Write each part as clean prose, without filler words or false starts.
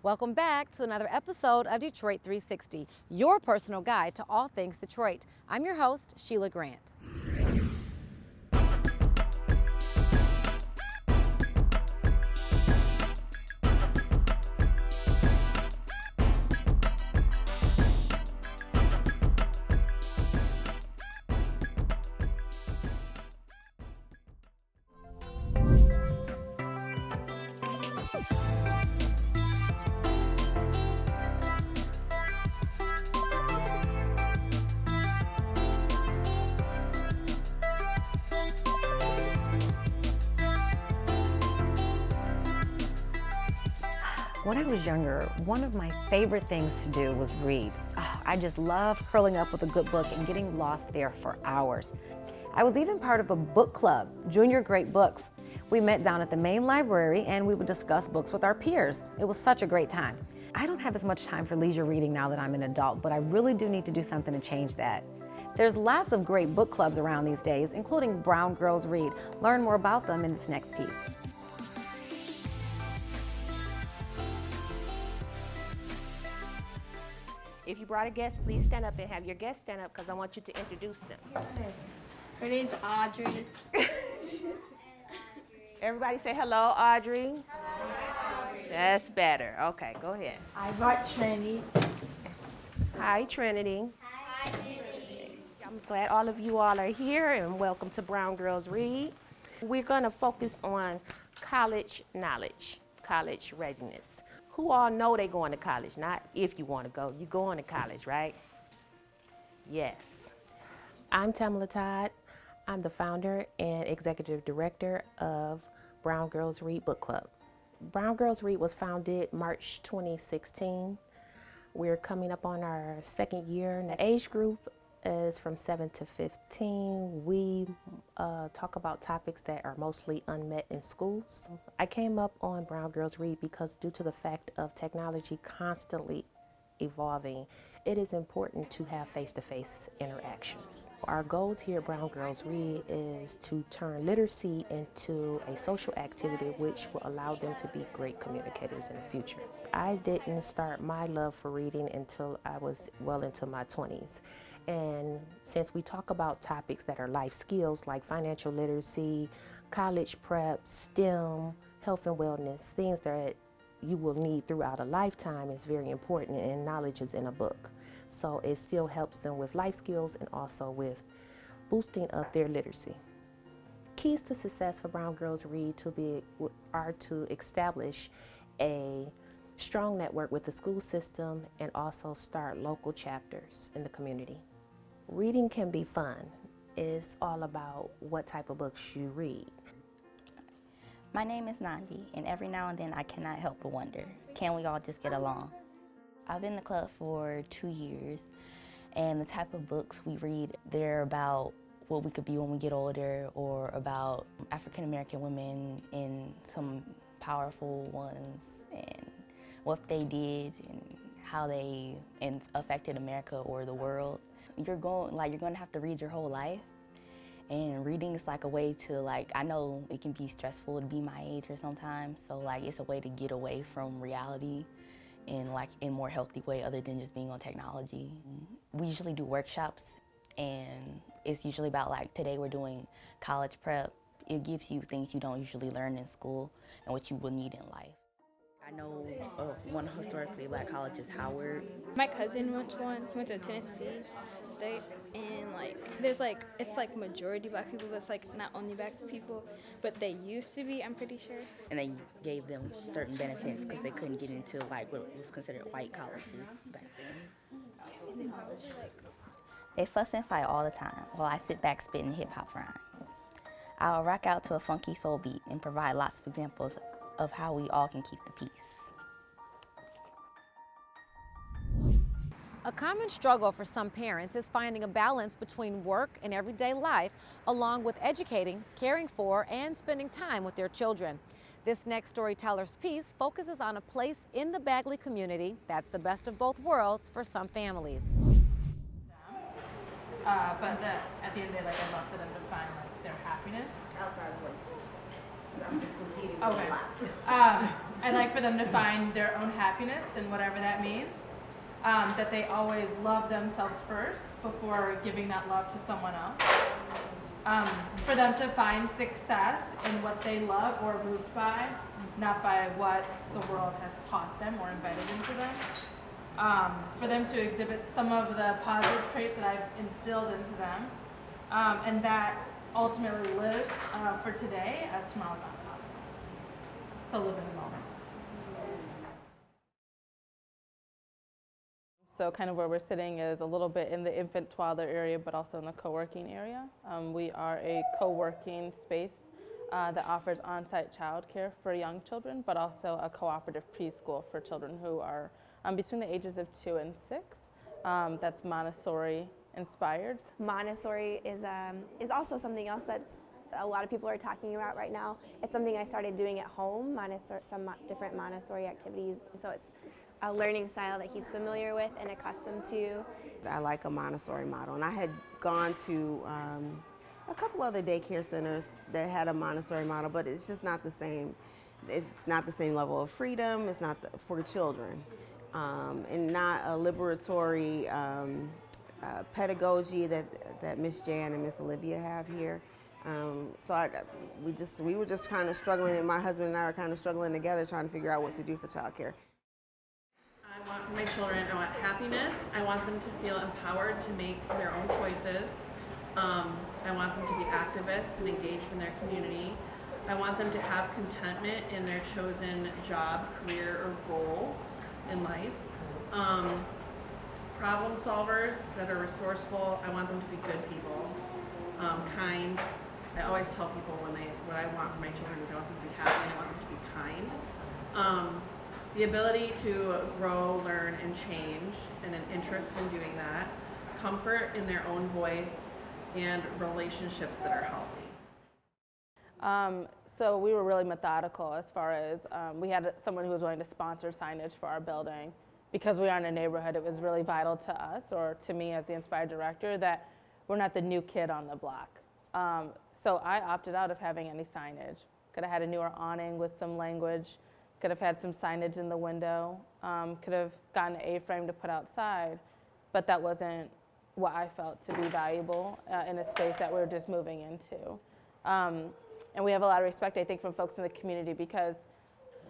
Welcome back to another episode of Detroit 360, your personal guide to all things Detroit. I'm your host, Sheila Grant. When I was younger, one of my favorite things to do was read. Oh, I just loved curling up with a good book and getting lost there for hours. I was even part of a book club, Junior Great Books. We met down at the main library and we would discuss books with our peers. It was such a great time. I don't have as much time for leisure reading now that I'm an adult, but I really do need to do something to change that. There's lots of great book clubs around these days, including Brown Girls Read. Learn more about them in this next piece. If you brought a guest, please stand up and have your guest stand up because I want you to introduce them. Her name's Audrey. Everybody say hello, Audrey. Hello, Audrey. That's better. Okay, go ahead. I brought Trinity. Hi, Trinity. Hi, Trinity. I'm glad all of you all are here and welcome to Brown Girls Read. We're going to focus on college knowledge, college readiness. Who all know they're going to college? Not if you want to go, you're going to college, right? Yes. I'm Tamala Todd. I'm the founder and executive director of Brown Girls Read Book Club. Brown Girls Read was founded March 2016. We're coming up on our second year, and the age group is from 7 to 15. We talk about topics that are mostly unmet in schools. I came up on Brown Girls Read because due to the fact of technology constantly evolving, it is important to have face-to-face interactions. Our goals here at Brown Girls Read is to turn literacy into a social activity which will allow them to be great communicators in the future. I didn't start my love for reading until I was well into my 20s. And since we talk about topics that are life skills like financial literacy, college prep, STEM, health and wellness, things that you will need throughout a lifetime is very important, and knowledge is in a book. So it still helps them with life skills and also with boosting up their literacy. Keys to success for Brown Girls Read are to establish a strong network with the school system and also start local chapters in the community. Reading can be fun. It's all about what type of books you read. My name is Nandi, and every now and then I cannot help but wonder, can we all just get along? I've been in the club for 2 years, and the type of books we read, they're about what we could be when we get older, or about African American women and some powerful ones, and what they did and how they affected America or the world. You're going to have to read your whole life. And reading is like a way to, I know it can be stressful to be my age or sometimes, so it's a way to get away from reality in in more healthy way other than just being on technology. We usually do workshops, and it's usually about today we're doing college prep. It gives you things you don't usually learn in school and what you will need in life. I know of one historically black college is Howard. My cousin went to one. He went to Tennessee State, and it's majority black people, but it's not only black people, but they used to be. I'm pretty sure. And they gave them certain benefits because they couldn't get into what was considered white colleges back then. They fuss and fight all the time while I sit back spitting hip hop rhymes. I'll rock out to a funky soul beat and provide lots of examples of how we all can keep the peace. A common struggle for some parents is finding a balance between work and everyday life, along with educating, caring for, and spending time with their children. This next storyteller's piece focuses on a place in the Bagley community that's the best of both worlds for some families. But at the end of the day, I'd love for them to find their happiness. Outside voice. I'm just competing with Okay. a lot. I'd like for them to find their own happiness in whatever that means. That they always love themselves first before giving that love to someone else. For them to find success in what they love or are moved by, not by what the world has taught them or embedded into them. For them to exhibit some of the positive traits that I've instilled into them, and that ultimately live for today as tomorrow's not promised. So live in the moment. So kind of where we're sitting is a little bit in the infant toddler area, but also in the co-working area. We are a co-working space that offers on-site childcare for young children, but also a cooperative preschool for children who are between the ages of 2 and 6. That's Montessori inspired. Montessori is also something else that's a lot of people are talking about right now. It's something I started doing at home, some different Montessori activities. So it's a learning style that he's familiar with and accustomed to. I like a Montessori model, and I had gone to a couple other daycare centers that had a Montessori model, but it's just not the same. It's not the same level of freedom. It's not for children, and not a liberatory pedagogy that Miss Jan and Miss Olivia have here. So we were just kind of struggling, and my husband and I were kind of struggling together, trying to figure out what to do for childcare. I want for my children, I want happiness. I want them to feel empowered to make their own choices. I want them to be activists and engaged in their community. I want them to have contentment in their chosen job, career, or role in life. Problem solvers that are resourceful. I want them to be good people, kind. I always tell people what I want for my children is I want them to be happy and I want them to be kind. The ability to grow, learn, and change, and an interest in doing that, comfort in their own voice, and relationships that are healthy. So we were really methodical as far as we had someone who was willing to sponsor signage for our building. Because we are in a neighborhood, it was really vital to us, or to me as the Inspired Director, that we're not the new kid on the block. So I opted out of having any signage. Could have had a newer awning with some language. Could have had some signage in the window, could have gotten an A-frame to put outside, but that wasn't what I felt to be valuable in a space that we're just moving into. And we have a lot of respect, I think, from folks in the community because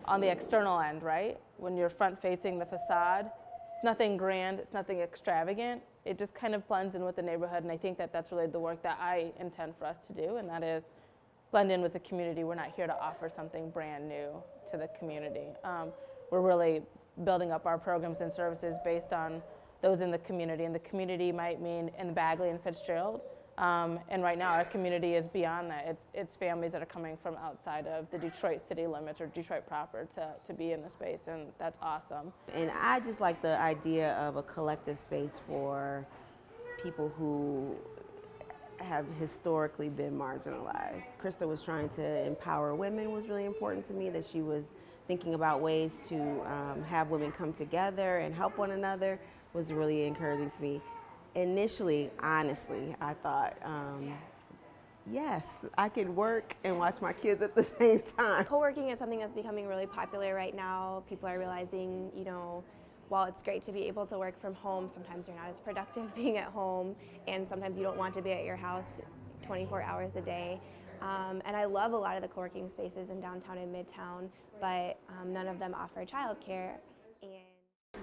on the external end, right, when you're front-facing the facade, it's nothing grand, it's nothing extravagant, it just kind of blends in with the neighborhood, and I think that that's really the work that I intend for us to do, and that is blend in with the community. We're not here to offer something brand new to the community. We're really building up our programs and services based on those in the community, and the community might mean in Bagley and Fitzgerald, and right now our community is beyond that. It's families that are coming from outside of the Detroit city limits or Detroit proper to be in the space, and that's awesome. And I just like the idea of a collective space for people who have historically been marginalized. Krista was trying to empower women was really important to me, that she was thinking about ways to have women come together and help one another was really encouraging to me. Initially, honestly, I thought, yes, I could work and watch my kids at the same time. Co-working is something that's becoming really popular right now. People are realizing, while it's great to be able to work from home, sometimes you're not as productive being at home, and sometimes you don't want to be at your house 24 hours a day. And I love a lot of the co-working spaces in downtown and midtown, but none of them offer childcare.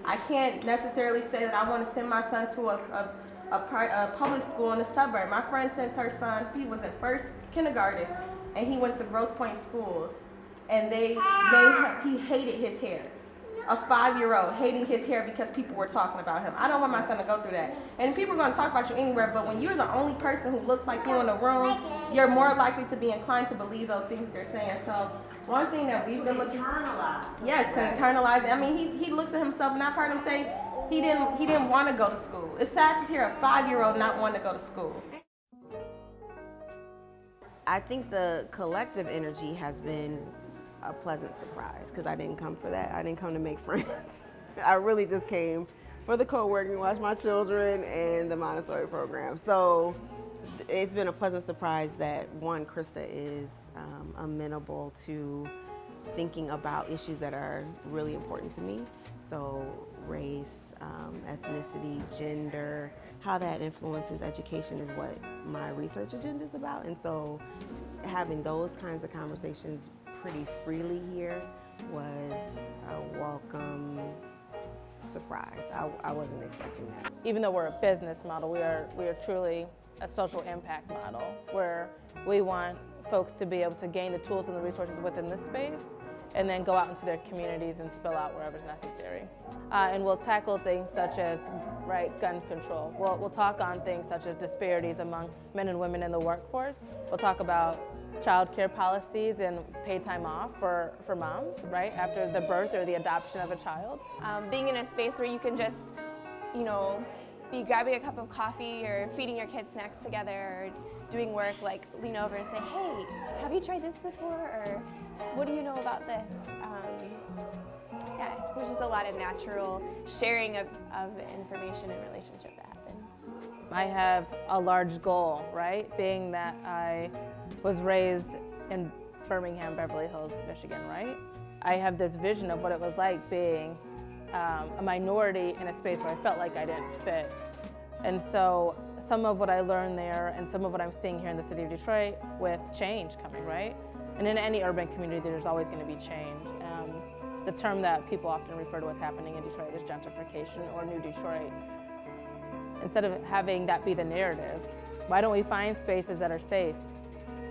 I can't necessarily say that I want to send my son to a public school in the suburb. My friend sends her son, he was in first kindergarten, and he went to Grosse Pointe schools, and he hated his hair. A 5-year-old hating his hair because people were talking about him. I don't want my son to go through that. And people are going to talk about you anywhere, but when you're the only person who looks like you in the room, you're more likely to be inclined to believe those things that they're saying. So one thing that we've been looking at, yes, to internalize it. I mean, he looks at himself, and I've heard him say he didn't want to go to school. It's sad to hear a 5-year-old not wanting to go to school. I think the collective energy has been a pleasant surprise because I didn't come for that. I didn't come to make friends. I really just came for the co-working, watch my children, and the Montessori program. So it's been a pleasant surprise that, one, Krista is amenable to thinking about issues that are really important to me. So race, ethnicity, gender, how that influences education is what my research agenda is about. And so having those kinds of conversations pretty freely here was a welcome surprise. I wasn't expecting that. Even though we're a business model, we are truly a social impact model where we want folks to be able to gain the tools and the resources within this space and then go out into their communities and spill out wherever's necessary. And we'll tackle things such as gun control. We'll talk on things such as disparities among men and women in the workforce. We'll talk about child care policies and paid time off for moms, after the birth or the adoption of a child. Being in a space where you can just, be grabbing a cup of coffee or feeding your kids snacks together or doing work, like lean over and say, hey, have you tried this before? Or what do you know about this? There's just a lot of natural sharing of information and relationship that happens. I have a large goal, being that I was raised in Birmingham, Beverly Hills, Michigan, I have this vision of what it was like being a minority in a space where I felt like I didn't fit. And so some of what I learned there and some of what I'm seeing here in the city of Detroit with change coming, And in any urban community, there's always going to be change. The term that people often refer to what's happening in Detroit is gentrification or New Detroit. Instead of having that be the narrative, why don't we find spaces that are safe,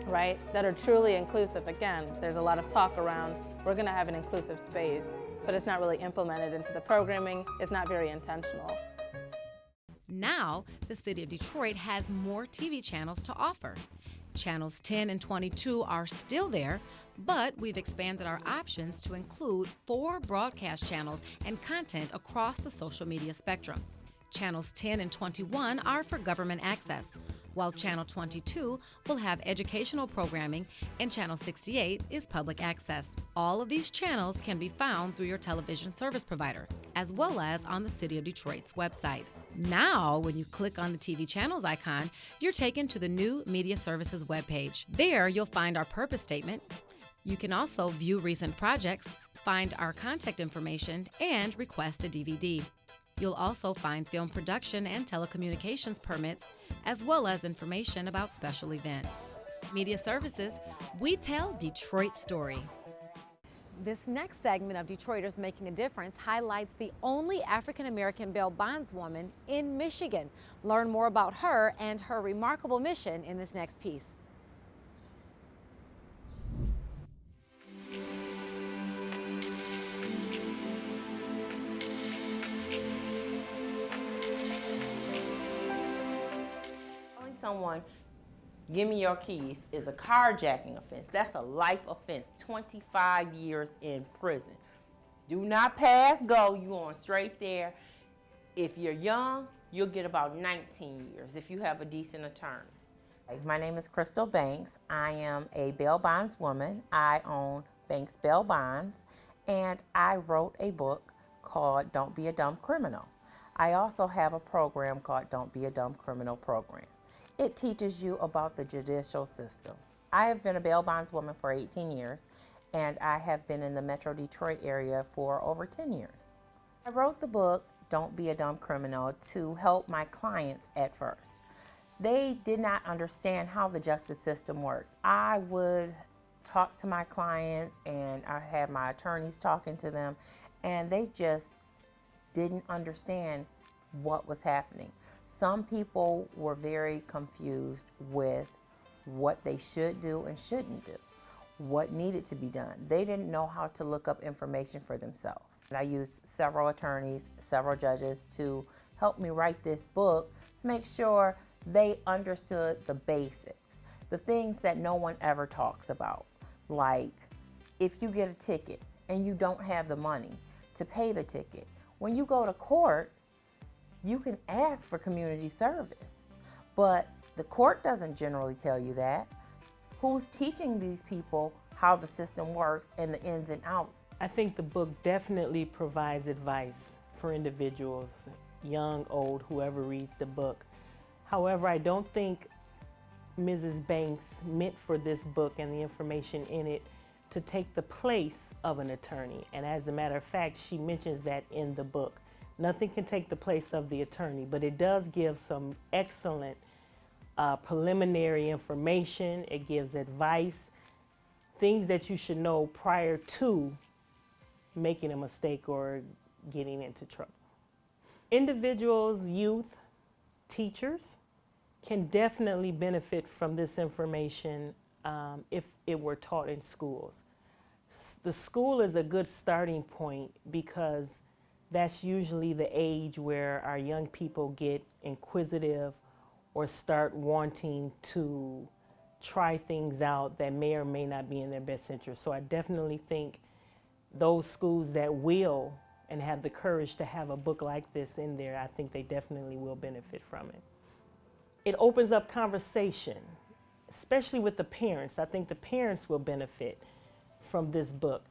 that are truly inclusive? Again, there's a lot of talk around, we're going to have an inclusive space, but it's not really implemented into the programming. It's not very intentional. Now, the city of Detroit has more TV channels to offer. Channels 10 and 22 are still there, but we've expanded our options to include 4 broadcast channels and content across the social media spectrum. Channels 10 and 21 are for government access, while Channel 22 will have educational programming and Channel 68 is public access. All of these channels can be found through your television service provider, as well as on the City of Detroit's website. Now, when you click on the TV channels icon, you're taken to the new Media Services webpage. There, you'll find our purpose statement. You can also view recent projects, find our contact information, and request a DVD. You'll also find film production and telecommunications permits, as well as information about special events. Media Services, we tell Detroit's story. This next segment of Detroiters Making a Difference highlights the only African-American bail bondswoman in Michigan. Learn more about her and her remarkable mission in this next piece. Someone, give me your keys, is a carjacking offense. That's a life offense, 25 years in prison. Do not pass go, you on straight there. If you're young, you'll get about 19 years if you have a decent attorney. My name is Crystal Banks. I am a bail bondswoman. I own Banks Bail Bonds, and I wrote a book called Don't Be a Dumb Criminal. I also have a program called Don't Be a Dumb Criminal Program. It teaches you about the judicial system. I have been a bail bondswoman for 18 years, and I have been in the Metro Detroit area for over 10 years. I wrote the book, Don't Be a Dumb Criminal, to help my clients at first. They did not understand how the justice system works. I would talk to my clients, and I had my attorneys talking to them, and they just didn't understand what was happening. Some people were very confused with what they should do and shouldn't do, what needed to be done. They didn't know how to look up information for themselves. And I used several attorneys, several judges to help me write this book to make sure they understood the basics, the things that no one ever talks about. Like, if you get a ticket and you don't have the money to pay the ticket, when you go to court, you can ask for community service, but the court doesn't generally tell you that. Who's teaching these people how the system works and the ins and outs? I think the book definitely provides advice for individuals, young, old, whoever reads the book. However, I don't think Mrs. Banks meant for this book and the information in it to take the place of an attorney. And as a matter of fact, she mentions that in the book. Nothing can take the place of the attorney, but it does give some excellent preliminary information. It gives advice, things that you should know prior to making a mistake or getting into trouble. Individuals, youth, teachers can definitely benefit from this information if it were taught in schools. The school is a good starting point because that's usually the age where our young people get inquisitive or start wanting to try things out that may or may not be in their best interest. So I definitely think those schools that will and have the courage to have a book like this in there, I think they definitely will benefit from it. It opens up conversation, especially with the parents. I think the parents will benefit from this book.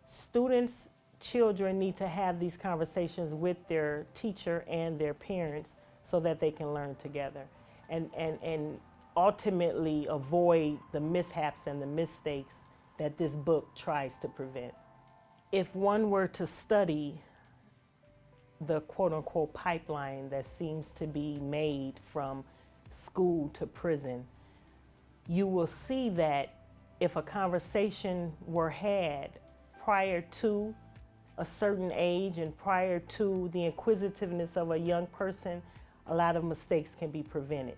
Students, children need to have these conversations with their teacher and their parents so that they can learn together and ultimately avoid the mishaps and the mistakes that this book tries to prevent. If one were to study the quote-unquote pipeline that seems to be made from school to prison, you will see that if a conversation were had prior to a certain age and prior to the inquisitiveness of a young person, a lot of mistakes can be prevented.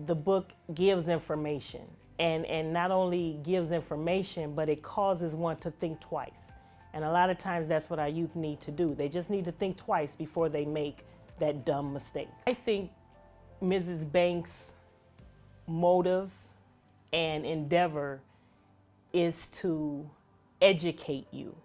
The book gives information, and not only gives information, but it causes one to think twice. And a lot of times that's what our youth need to do. They just need to think twice before they make that dumb mistake. I think Mrs. Banks' motive and endeavor is to educate you.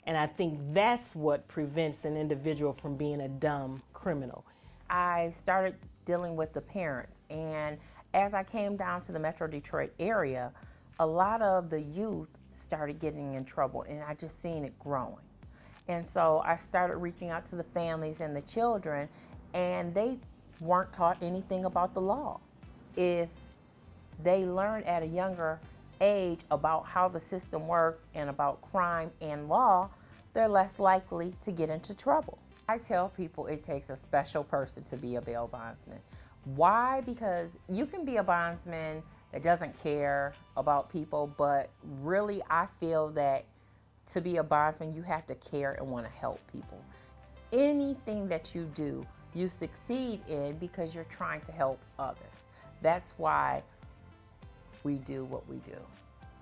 And I think that's what prevents an individual from being a dumb criminal. I started dealing with the parents, and as I came down to the Metro Detroit area, a lot of the youth started getting in trouble, and I just seen it growing. And so I started reaching out to the families and the children, and they weren't taught anything about the law. If they learn at a younger age about how the system works and about crime and law, they're less likely to get into trouble. I tell people it takes a special person to be a bail bondsman. Why? Because you can be a bondsman that doesn't care about people, but really I feel that to be a bondsman, you have to care and want to help people. Anything that you do, you succeed in because you're trying to help others. That's why we do what we do.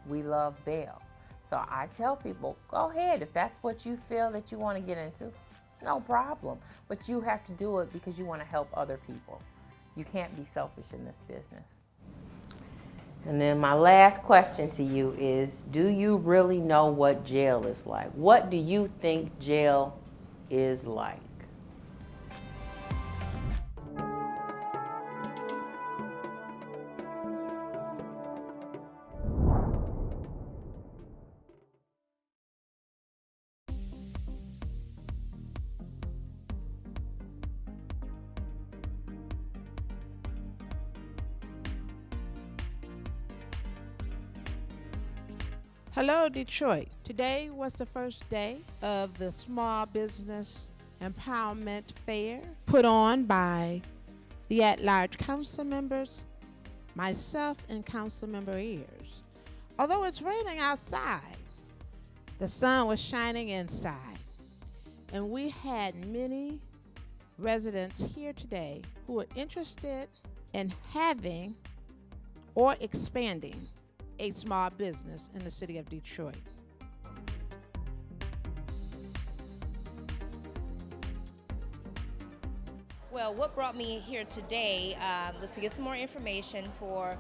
We love bail. So I tell people, go ahead, if that's what you feel that you want to get into, no problem. But you have to do it because you want to help other people. You can't be selfish in this business. And then my last question to you is, do you really know what jail is like? What do you think jail is like? Hello, Detroit. Today was the first day of the Small Business Empowerment Fair put on by the at-large council members, myself, and council member Ears. Although it's raining outside, the sun was shining inside, and we had many residents here today who were interested in having or expanding a small business in the city of Detroit. Well, what brought me here today was to get some more information for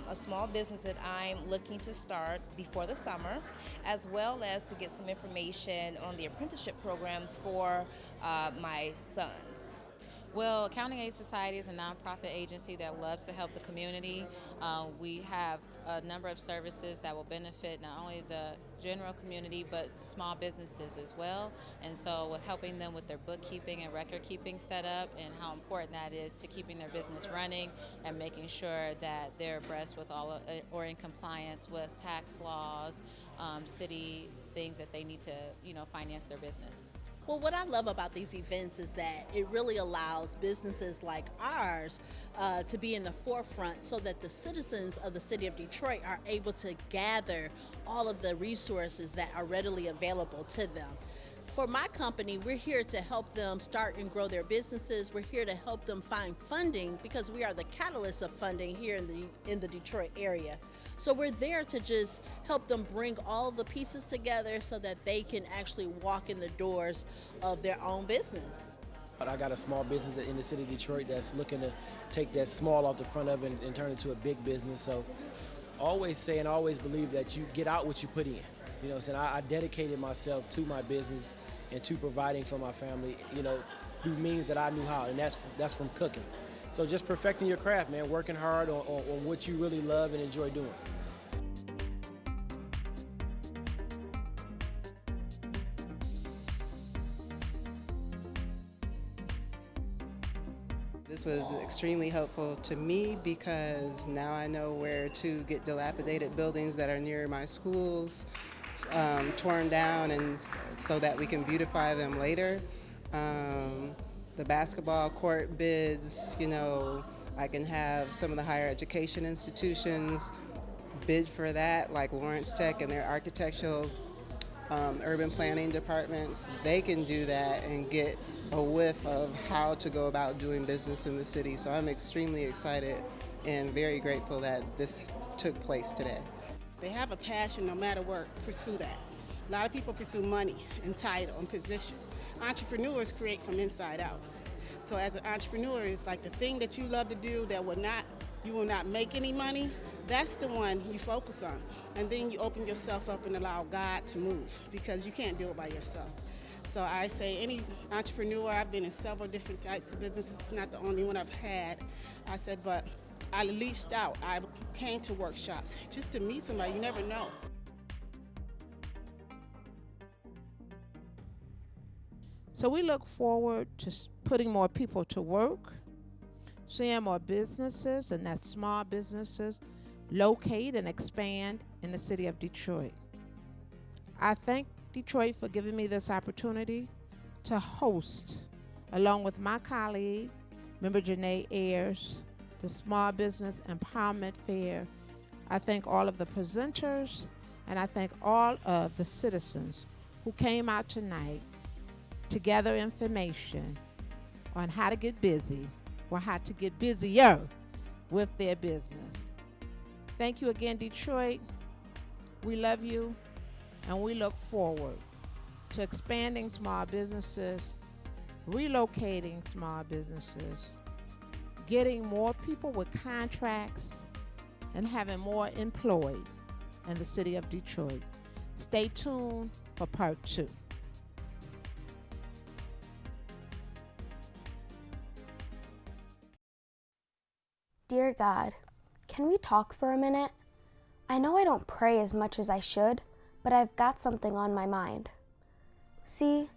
a small business that I'm looking to start before the summer, as well as to get some information on the apprenticeship programs for my sons. Well, Accounting Aid Society is a nonprofit agency that loves to help the community. We have a number of services that will benefit not only the general community but small businesses as well. And so with helping them with their bookkeeping and record keeping setup and how important that is to keeping their business running and making sure that they're abreast with all of, or in compliance with tax laws, city things that they need to, finance their business. Well, what I love about these events is that it really allows businesses like ours to be in the forefront so that the citizens of the city of Detroit are able to gather all of the resources that are readily available to them. For my company, we're here to help them start and grow their businesses. We're here to help them find funding because we are the catalyst of funding here in the Detroit area. So we're there to just help them bring all the pieces together so that they can actually walk in the doors of their own business. I got a small business in the city of Detroit that's looking to take that small off the front of it and turn it into a big business. So I always say and I always believe that you get out what you put in. You know what I'm saying? I dedicated myself to my business and to providing for my family, through means that I knew how, and that's from cooking. So just perfecting your craft, man, working hard on what you really love and enjoy doing. This was extremely helpful to me because now I know where to get dilapidated buildings that are near my schools, torn down, and so that we can beautify them later. The basketball court bids, I can have some of the higher education institutions bid for that, like Lawrence Tech and their architectural urban planning departments. They can do that and get a whiff of how to go about doing business in the city. So I'm extremely excited and very grateful that this took place today. They have a passion, no matter what, pursue that. A lot of people pursue money and title and position. Entrepreneurs create from inside out. So as an entrepreneur, it's like the thing that you love to do that you will not make any money, that's the one you focus on. And then you open yourself up and allow God to move because you can't do it by yourself. So I say any entrepreneur, I've been in several different types of businesses, it's not the only one I've had. I said, but I reached out, I came to workshops just to meet somebody, you never know. So we look forward to putting more people to work, seeing more businesses, and that small businesses locate and expand in the city of Detroit. I thank Detroit for giving me this opportunity to host, along with my colleague, Member Janae Ayers, the Small Business Empowerment Fair. I thank all of the presenters, and I thank all of the citizens who came out tonight to gather information on how to get busy or how to get busier with their business. Thank you again, Detroit. We love you, and we look forward to expanding small businesses, relocating small businesses, getting more people with contracts, and having more employed in the city of Detroit. Stay tuned for part 2. Dear God, can we talk for a minute? I know I don't pray as much as I should, but I've got something on my mind. See,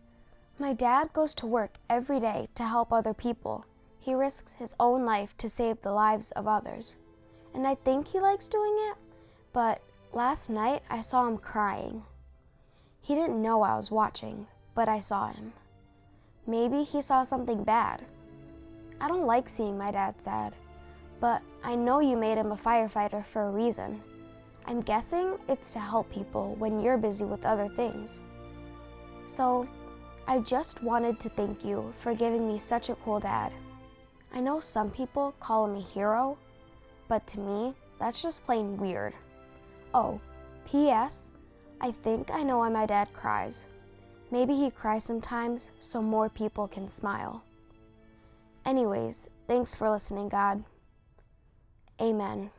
my dad goes to work every day to help other people. He risks his own life to save the lives of others. And I think he likes doing it, but last night I saw him crying. He didn't know I was watching, but I saw him. Maybe he saw something bad. I don't like seeing my dad sad, but I know you made him a firefighter for a reason. I'm guessing it's to help people when you're busy with other things. So, I just wanted to thank you for giving me such a cool dad. I know some people call him a hero, but to me, that's just plain weird. Oh, P.S. I think I know why my dad cries. Maybe he cries sometimes so more people can smile. Anyways, thanks for listening, God. Amen.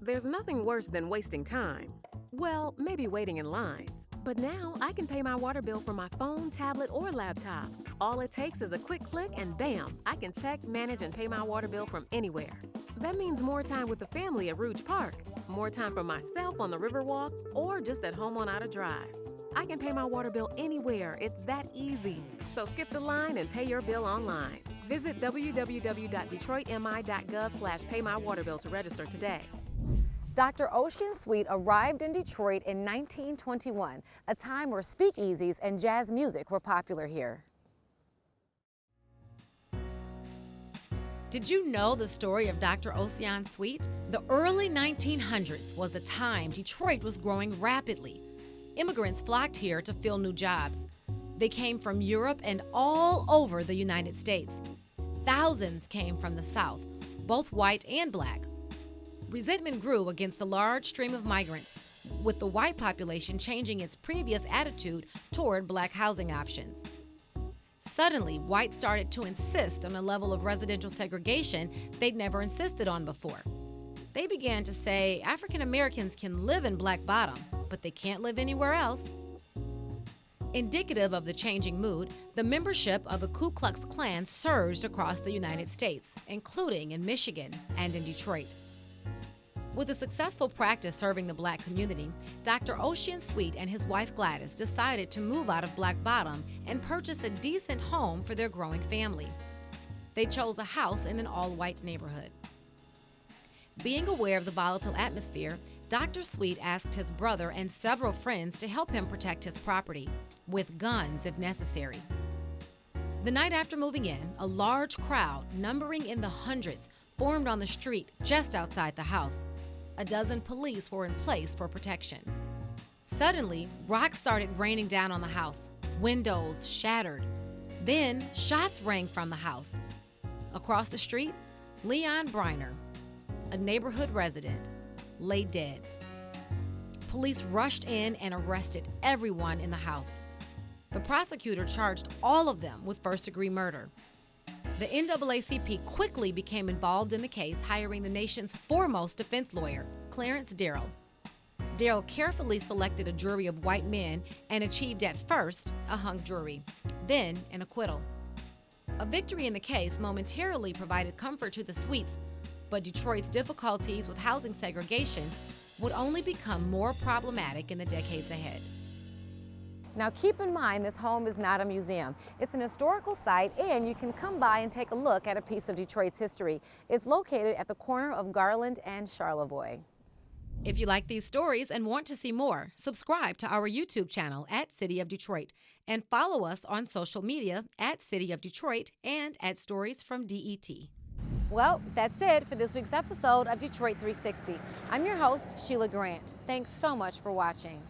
there's nothing worse than wasting time. Well, maybe waiting in lines. But now I can pay my water bill from my phone, tablet, or laptop. All it takes is a quick click and bam, I can check, manage, and pay my water bill from anywhere. That means more time with the family at Rouge Park, more time for myself on the Riverwalk, or just at home on Outer Drive. I can pay my water bill anywhere. It's that easy. So skip the line and pay your bill online. Visit www.detroitmi.gov/paymywaterbill to register today. Dr. Ocean Sweet arrived in Detroit in 1921, a time where speakeasies and jazz music were popular here. Did you know the story of Dr. Ocean Sweet? The early 1900s was a time Detroit was growing rapidly. Immigrants flocked here to fill new jobs. They came from Europe and all over the United States. Thousands came from the South, both white and black. Resentment grew against the large stream of migrants, with the white population changing its previous attitude toward black housing options. Suddenly, whites started to insist on a level of residential segregation they'd never insisted on before. They began to say African Americans can live in Black Bottom, but they can't live anywhere else. Indicative of the changing mood, the membership of the Ku Klux Klan surged across the United States, including in Michigan and in Detroit. With a successful practice serving the black community, Dr. Ocean Sweet and his wife Gladys decided to move out of Black Bottom and purchase a decent home for their growing family. They chose a house in an all-white neighborhood. Being aware of the volatile atmosphere, Dr. Sweet asked his brother and several friends to help him protect his property, with guns if necessary. The night after moving in, a large crowd, numbering in the hundreds, formed on the street just outside the house. A dozen police were in place for protection. Suddenly, rocks started raining down on the house. Windows shattered. Then, shots rang from the house. Across the street, Leon Briner, a neighborhood resident, lay dead. Police rushed in and arrested everyone in the house. The prosecutor charged all of them with first-degree murder. The NAACP quickly became involved in the case, hiring the nation's foremost defense lawyer, Clarence Darrell. Darrell carefully selected a jury of white men and achieved at first a hung jury, then an acquittal. A victory in the case momentarily provided comfort to the Sweets, but Detroit's difficulties with housing segregation would only become more problematic in the decades ahead. Now keep in mind, this home is not a museum. It's an historical site, and you can come by and take a look at a piece of Detroit's history. It's located at the corner of Garland and Charlevoix. If you like these stories and want to see more, subscribe to our YouTube channel at City of Detroit and follow us on social media at City of Detroit and at Stories from DET. Well, that's it for this week's episode of Detroit 360. I'm your host, Sheila Grant. Thanks so much for watching.